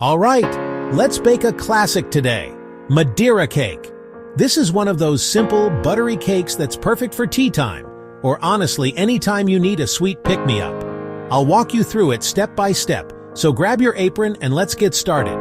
All right, let's bake a classic today, Madeira cake. This is one of those simple, buttery cakes that's perfect for tea time, or honestly, anytime you need a sweet pick-me-up. I'll walk you through it step by step, so grab your apron and let's get started.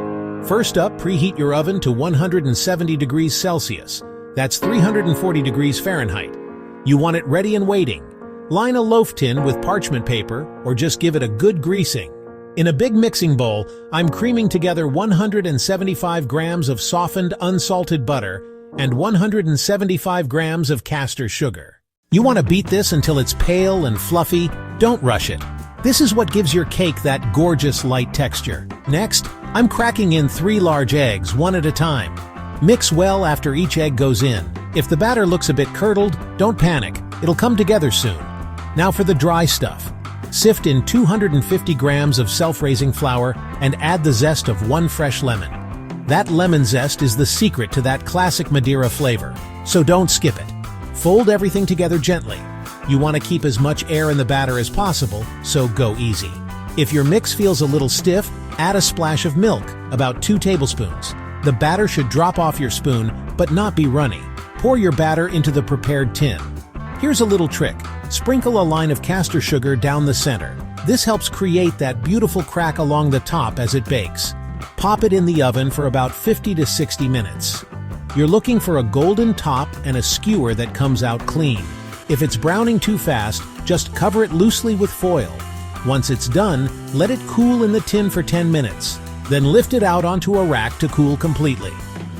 First up, preheat your oven to 170 degrees Celsius. That's 340 degrees Fahrenheit. You want it ready and waiting. Line a loaf tin with parchment paper, or just give it a good greasing. In a big mixing bowl, I'm creaming together 175 grams of softened, unsalted butter and 175 grams of castor sugar. You want to beat this until it's pale and fluffy. Don't rush it. This is what gives your cake that gorgeous light texture. Next, I'm cracking in 3 large eggs, one at a time. Mix well after each egg goes in. If the batter looks a bit curdled, don't panic. It'll come together soon. Now for the dry stuff. Sift in 250 grams of self-raising flour and add the zest of 1 fresh lemon. That lemon zest is the secret to that classic Madeira flavor, so don't skip it. Fold everything together gently. You want to keep as much air in the batter as possible, so go easy. If your mix feels a little stiff, add a splash of milk, about 2 tablespoons. The batter should drop off your spoon, but not be runny. Pour your batter into the prepared tin. Here's a little trick. Sprinkle a line of castor sugar down the center. This helps create that beautiful crack along the top as it bakes. Pop it in the oven for about 50 to 60 minutes. You're looking for a golden top and a skewer that comes out clean. If it's browning too fast, just cover it loosely with foil. Once it's done, let it cool in the tin for 10 minutes. Then lift it out onto a rack to cool completely.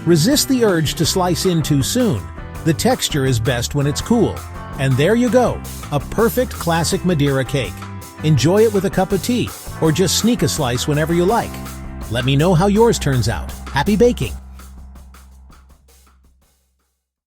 Resist the urge to slice in too soon. The texture is best when it's cool. And there you go, a perfect classic Madeira cake. Enjoy it with a cup of tea, or just sneak a slice whenever you like. Let me know how yours turns out. Happy baking!